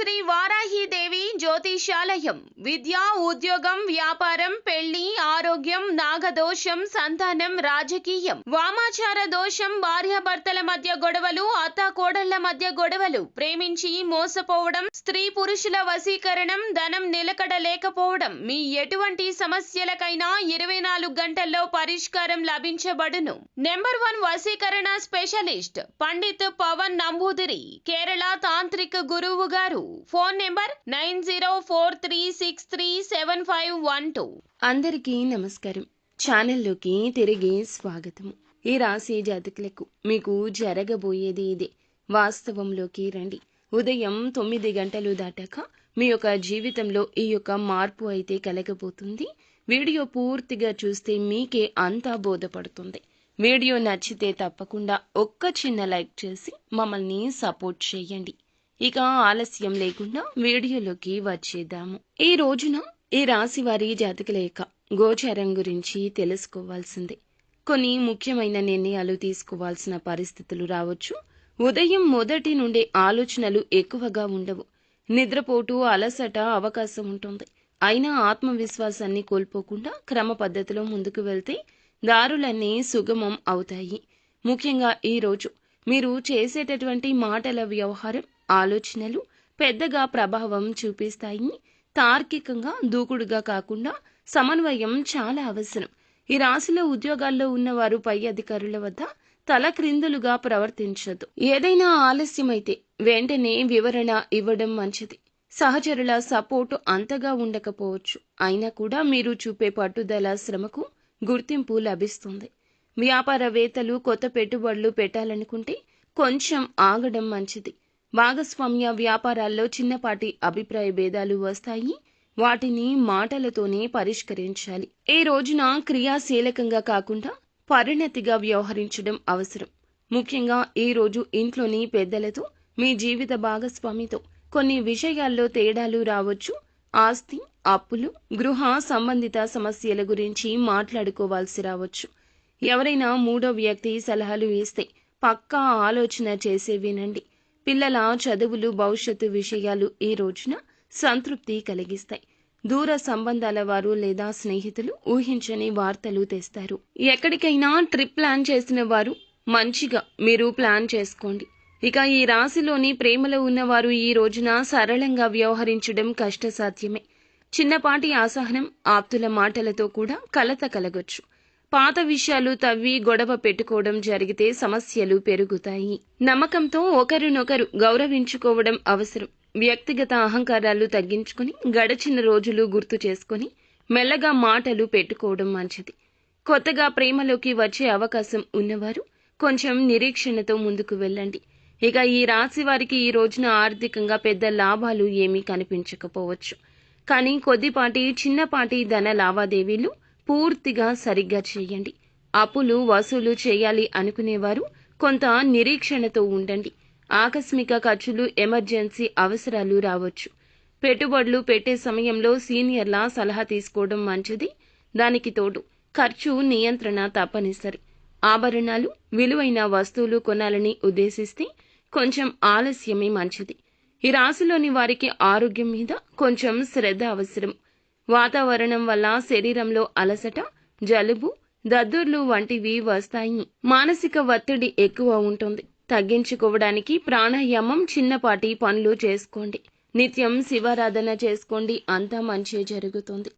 శ్రీ వారాహిదేవి జ్యోతిషాలయం విద్య ఉద్యోగం వ్యాపారం పెళ్లి ఆరోగ్యం నాగదోషం సంతానం రాజకీయం వామాచార దోషం భార్యాభర్తల మధ్య గొడవలు అత్తాకోడళ్ల మధ్య గొడవలు ప్రేమించి మోసపోవడం స్త్రీ పురుషుల వశీకరణం ధనం నిలకడ లేకపోవడం మీ ఎటువంటి సమస్యలకైనా 24 గంటల్లో పరిష్కారం లభించబడును. నెంబర్ 1 వశీకరణ స్పెషలిస్ట్ పండిత్ పవన్ నంబూదిరి కేరళ తాంత్రిక గురువు గారు. Phone number 9043637512. అందరికీ నమస్కారం. ఛానల్లోకి తిరిగి స్వాగతము. ఈ రాశి జాతకులకు మీకు జరగబోయేది ఇదే. వాస్తవంలోకి రండి. ఉదయం 9 గంటలు దాటాక మీ యొక్క జీవితంలో ఈ యొక్క మార్పు అయితే కలగబోతుంది. వీడియో పూర్తిగా చూస్తే మీకే అంతా బోధపడుతుంది. వీడియో నచ్చితే తప్పకుండా ఒక్క చిన్న లైక్ చేసి మమ్మల్ని సపోర్ట్ చేయండి. ఇక ఆలస్యం లేకుండా వీడియోలోకి వచ్చేద్దాము. ఈ రోజున ఈ రాశి వారి జాతకుల యొక్క గోచారం గురించి తెలుసుకోవాల్సిందే. కొన్ని ముఖ్యమైన నిర్ణయాలు తీసుకోవాల్సిన పరిస్థితులు రావచ్చు. ఉదయం మొదటి నుండే ఆలోచనలు ఎక్కువగా ఉండవు. నిద్రపోటు అలసట అవకాశం ఉంటుంది. అయినా ఆత్మవిశ్వాసాన్ని కోల్పోకుండా క్రమ పద్ధతిలో ముందుకు వెళ్తే దారులన్నీ సుగమం అవుతాయి. ముఖ్యంగా ఈ రోజు మీరు చేసేటటువంటి మాటల వ్యవహారం ఆలోచనలు పెద్దగా ప్రభావం చూపిస్తాయి. తార్కికంగా దూకుడుగా కాకుండా సమన్వయం చాలా అవసరం. ఈ రాశిలో ఉద్యోగాల్లో ఉన్నవారు పై అధికారుల వద్ద తల క్రిందులుగా ప్రవర్తించదు. ఏదైనా ఆలస్యమైతే వెంటనే వివరణ ఇవ్వడం మంచిది. సహచరుల సపోర్టు అంతగా ఉండకపోవచ్చు. అయినా కూడా మీరు చూపే పట్టుదల శ్రమకు గుర్తింపు లభిస్తుంది. వ్యాపారవేత్తలు కొత్త పెట్టుబడులు పెట్టాలనుకుంటే కొంచెం ఆగడం మంచిది. భాగస్వామ్య వ్యాపారాల్లో చిన్నపాటి అభిప్రాయ భేదాలు వస్తాయి. వాటిని మాటలతోనే పరిష్కరించాలి. ఈ రోజున క్రియాశీలకంగా కాకుండా పరిణతిగా వ్యవహరించడం అవసరం. ముఖ్యంగా ఈ రోజు ఇంట్లోని పెద్దలతో మీ జీవిత భాగస్వామితో కొన్ని విషయాల్లో తేడాలు రావచ్చు. ఆస్తి అప్పులు గృహ సంబంధిత సమస్యల గురించి మాట్లాడుకోవాల్సి రావచ్చు. ఎవరైనా మూడో వ్యక్తి సలహాలు ఇస్తే పక్కా ఆలోచన చేసే వినండి. పిల్లల చదువులు భవిష్యత్తు విషయాలు ఈ రోజున సంతృప్తి కలిగిస్తాయి. దూర సంబంధాల వారు లేదా స్నేహితులు ఊహించని వార్తలు తెస్తారు. ఎక్కడికైనా ట్రిప్ ప్లాన్ చేసిన వారు మంచిగా మీరు ప్లాన్ చేసుకోండి. ఇక ఈ రాశిలోని ప్రేమలో ఉన్నవారు ఈ రోజున సరళంగా వ్యవహరించడం కష్టసాధ్యమే. చిన్నపాటి అసహనం ఆప్తుల మాటలతో కూడా కలత కలగొచ్చు. పాత విషయాలు తవ్వి గొడవ పెట్టుకోవడం జరిగితే సమస్యలు పెరుగుతాయి. నమ్మకంతో ఒకరినొకరు గౌరవించుకోవడం అవసరం. వ్యక్తిగత అహంకారాలు తగ్గించుకుని గడిచిన రోజులు గుర్తు చేసుకుని మెల్లగా మాటలు పెట్టుకోవడం మంచిది. కొత్తగా ప్రేమలోకి వచ్చే అవకాశం ఉన్నవారు కొంచెం నిరీక్షణతో ముందుకు వెళ్ళండి. ఇక ఈ రాశి వారికి ఈ రోజున ఆర్థికంగా పెద్ద లాభాలు ఏమీ కనిపించకపోవచ్చు. కానీ కొద్దిపాటి చిన్నపాటి ధన లావాదేవీలు పూర్తిగా సరిగ్గా చేయండి. అప్పులు వసూలు చేయాలి అనుకునేవారు కొంత నిరీక్షణతో ఉండండి. ఆకస్మిక ఖర్చులు ఎమర్జెన్సీ అవసరాలు రావచ్చు. పెట్టుబడులు పెట్టే సమయంలో సీనియర్ల సలహా తీసుకోవడం మంచిది. దానికి తోడు ఖర్చు నియంత్రణ తప్పనిసరి. ఆభరణాలు విలువైన వస్తువులు కొనాలని ఉద్దేశిస్తే కొంచెం ఆలస్యమే మంచిది. ఈ రాశిలోని వారికి ఆరోగ్యం మీద కొంచెం శ్రద్ధ అవసరం. వాతావరణం వల్ల శరీరంలో అలసట జలుబు దద్దుర్లు వంటివి వస్తాయి. మానసిక ఒత్తిడి ఎక్కువ ఉంటుంది. తగ్గించుకోవడానికి ప్రాణాయామం చిన్నపాటి పనులు చేసుకోండి. నిత్యం శివారాధన చేసుకోండి. అంతా మంచి జరుగుతుంది.